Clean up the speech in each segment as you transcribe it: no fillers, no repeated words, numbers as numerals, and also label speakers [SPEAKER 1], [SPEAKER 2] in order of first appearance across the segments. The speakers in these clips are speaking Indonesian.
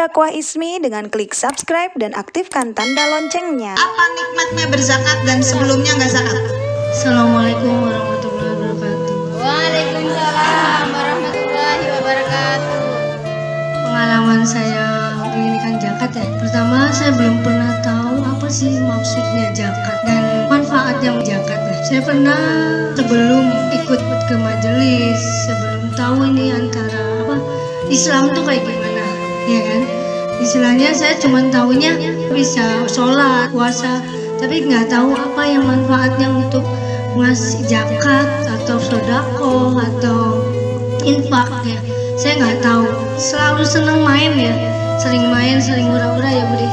[SPEAKER 1] Dakwah Ismi dengan klik subscribe dan aktifkan tanda loncengnya.
[SPEAKER 2] Apa nikmatnya berzakat dan sebelumnya nggak zakat?
[SPEAKER 3] Assalamualaikum warahmatullahi wabarakatuh.
[SPEAKER 4] Waalaikumsalam warahmatullahi wabarakatuh.
[SPEAKER 3] Pengalaman saya menunaikan zakat ya. Pertama, saya belum pernah tahu apa sih maksudnya zakat dan manfaatnya zakat ya. Saya pernah sebelum ikut ke majelis, sebelum tahu ini antara apa Islam tuh kayak gimana, ya kan? Istilahnya saya cuma tahunya bisa sholat, puasa, tapi nggak tahu apa yang manfaatnya untuk ngasih zakat atau sodako atau infak ya. Saya nggak tahu. Selalu seneng main ya, sering main, sering hura-hura ya Budi.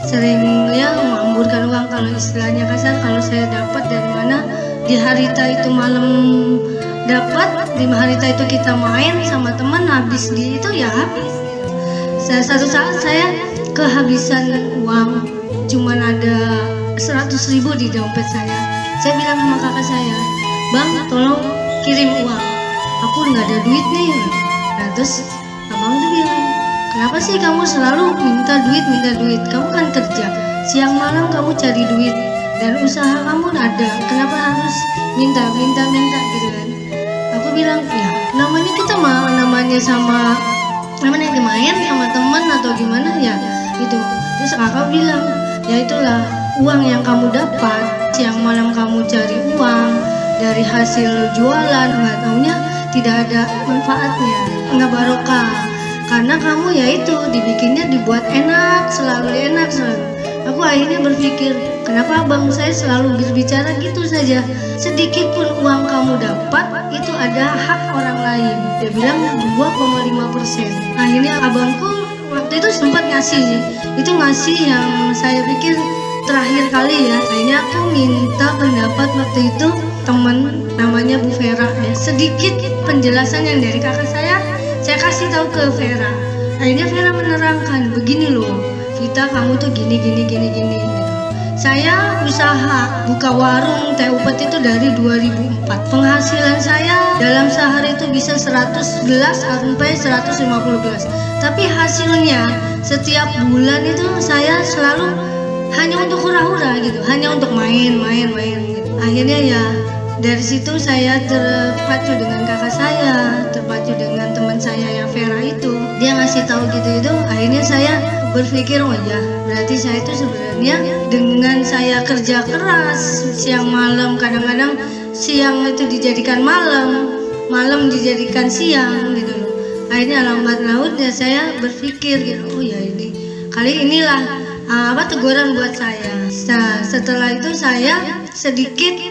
[SPEAKER 3] Sering ya mengamburkan uang kalau istilahnya kasar. Kalau saya dapat dari mana di harita itu malam dapat, di harita itu kita main sama teman, habis di itu ya habis. Satu saat saya kehabisan uang, cuman ada 100.000 di dompet saya. Saya bilang sama kakak saya, "Bang, tolong kirim uang. Aku nggak ada duit nih." Nah terus abang tuh bilang, "Kenapa sih kamu selalu minta duit? Kamu kan kerja, siang malam kamu cari duit dan usaha kamu ada. Kenapa harus minta gitu kan?" Aku bilang, "Ya namanya kita namanya main sama teman atau gimana ya itu." Terus kakak bilang, "Ya itulah uang yang kamu dapat, siang malam kamu cari uang dari hasil jualan, nggak taunya tidak ada manfaatnya, nggak barokah. Karena kamu ya itu dibikinnya dibuat enak, selalu enak selalu." Aku akhirnya berpikir, kenapa abang saya selalu berbicara gitu saja? Sedikit pun uang kamu dapat, itu ada hak orang lain. Dia bilang 2,5%. Akhirnya abangku waktu itu sempat ngasih. Itu ngasih yang saya pikir terakhir kali ya. Akhirnya aku minta pendapat waktu itu teman namanya Bu Vera ya. Sedikit penjelasan yang dari kakak saya kasih tahu ke Vera. Akhirnya Vera menerangkan, "Begini loh Vita, kamu tuh gini gitu. Saya usaha buka warung teh upet itu dari 2004. Penghasilan saya dalam sehari itu bisa 100 gelas sampai 150 gelas. Tapi hasilnya setiap bulan itu saya selalu hanya untuk hura-hura gitu, hanya untuk main gitu. Akhirnya ya dari situ saya terpacu dengan kakak saya, terpacu dengan teman saya yang Vera itu. Dia ngasih tahu gitu itu, akhirnya saya berpikir, oh ya berarti saya itu sebenarnya dengan saya kerja keras siang malam, kadang-kadang siang itu dijadikan malam dijadikan siang gitu loh. Akhirnya lambat laut ya saya berpikir gitu, oh ya inilah teguran buat saya. Nah, setelah itu saya sedikit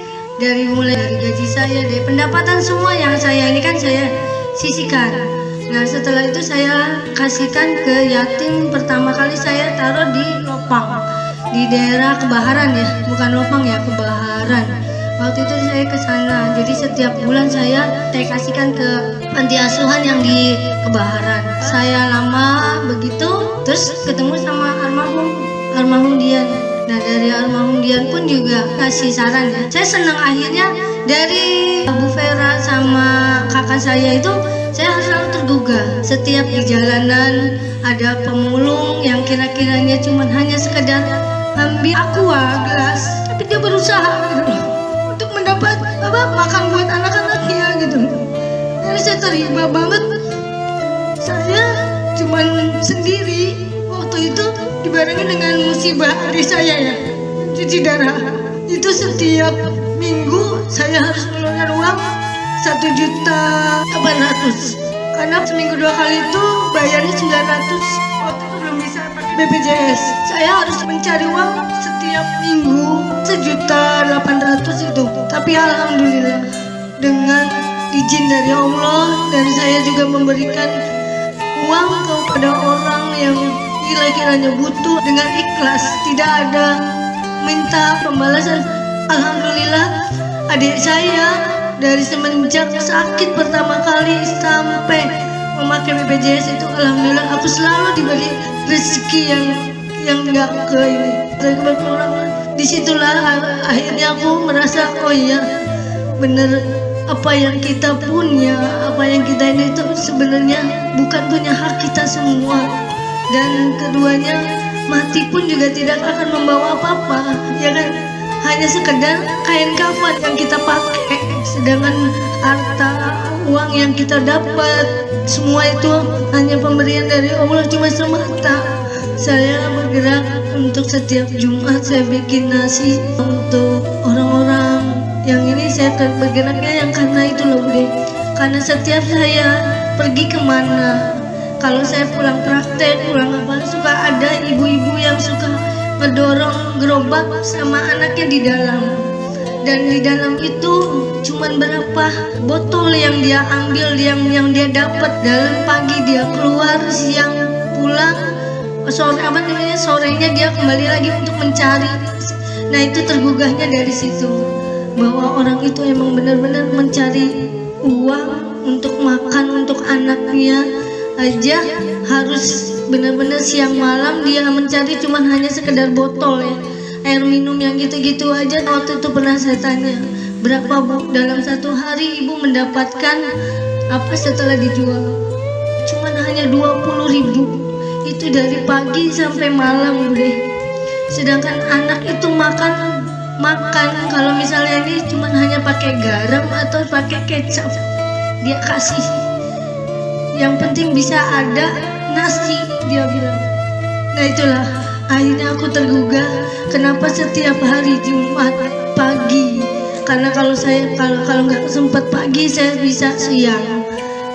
[SPEAKER 3] mulai dari gaji saya, dari pendapatan semua yang saya ini kan saya sisihkan. Nah setelah itu saya kasihkan ke yatim. Pertama kali saya taruh di Lopang, di daerah Kebaharan ya, bukan Lopang ya, Kebaharan. Waktu itu saya ke sana, jadi setiap bulan saya kasihkan ke panti asuhan yang di Kebaharan. Saya lama begitu, terus ketemu sama almarhum Dian. Nah dari almarhum Dian pun juga kasih saran ya. Saya senang akhirnya dari Bu Vera sama kakak saya itu, saya selalu tergugah. Setiap di jalanan ada pemulung yang kira-kiranya cuma hanya sekedar ambil aqua gelas, tapi dia berusaha gitu untuk mendapat makan buat anak-anaknya gitu. Jadi saya terima banget. Saya cuma sendiri waktu itu dibarengi dengan musibah adik saya ya, cuci darah. Itu setiap minggu saya harus mengeluarkan uang 1.800.000 karena seminggu 2 kali itu bayarnya 900. Waktu itu belum bisa pakai BPJS. Saya harus mencari uang setiap minggu 1.800.000 itu. Tapi alhamdulillah dengan izin dari Allah, dan saya juga memberikan uang kepada orang yang kira-kiranya butuh dengan ikhlas, tidak ada minta pembalasan. Alhamdulillah adik saya dari semenjak sakit pertama kali sampai memakai BPJS itu, alhamdulillah aku selalu diberi rezeki yang enggak ke ini. Disitulah akhirnya aku merasa, oh iya bener, apa yang kita punya, apa yang kita ini itu sebenarnya bukan punya hak kita semua. dan keduanya mati pun juga tidak akan membawa apa-apa, ya kan? Hanya sekedar kain kafan yang kita pakai, sedangkan harta uang yang kita dapat semua itu hanya pemberian dari Allah cuma semata. Saya bergerak untuk setiap Jumat saya bikin nasi untuk orang-orang yang ini. Saya bergeraknya yang karena itu loh Bude, karena setiap saya pergi kemana, kalau saya pulang praktek, pulang apa, suka ada ibu-ibu yang suka ngedorong gerobak sama anaknya di dalam. Dan di dalam itu cuman berapa botol yang dia ambil, yang dia dapat dalam pagi dia keluar, siang pulang, sore sorenya dia kembali lagi untuk mencari. Nah itu tergugahnya dari situ, bahwa orang itu emang benar-benar mencari uang untuk makan untuk anaknya aja, harus benar-benar siang malam dia mencari, cuman hanya sekedar botol ya, air minum yang gitu-gitu aja. Waktu itu pernah saya tanya, berapa Bu dalam satu hari Ibu mendapatkan apa setelah dijual? Cuman hanya 20.000, itu dari pagi sampai malam Bude. Sedangkan anak itu makan kalau misalnya ini cuman hanya pakai garam atau pakai kecap, dia kasih, yang penting bisa ada nasi, dia bilang. Nah itulah akhirnya aku tergugah kenapa setiap hari Jumat pagi, karena kalau nggak sempat pagi saya bisa siang,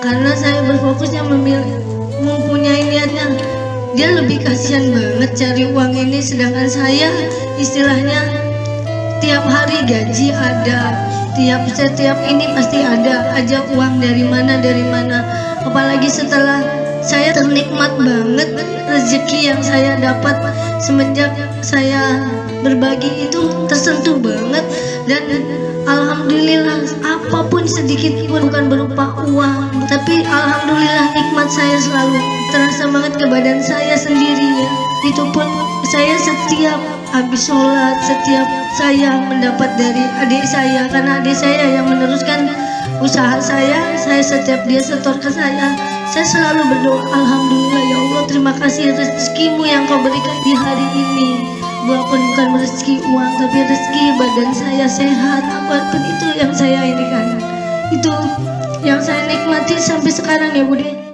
[SPEAKER 3] karena saya berfokusnya mempunyai niatnya. Dia lebih kasihan banget cari uang ini, sedangkan saya istilahnya tiap hari gaji ada, setiap ini pasti ada aja uang dari mana. Apalagi setelah saya ternikmat banget rezeki yang saya dapat semenjak saya berbagi itu, tersentuh banget. Dan alhamdulillah apapun sedikit pun, bukan berupa uang, tapi alhamdulillah nikmat saya selalu terasa banget ke badan saya sendiri ya. Itu pun saya setiap habis sholat, setiap saya mendapat dari adik saya, karena adik saya yang meneruskan usaha saya setiap dia setor ke saya selalu berdoa, alhamdulillah ya Allah, terima kasih rezekimu yang kau berikan di hari ini, walaupun bukan rezeki uang tapi rezeki badan saya sehat, apapun itu yang saya ini kan, itu yang saya nikmati sampai sekarang ya Bude.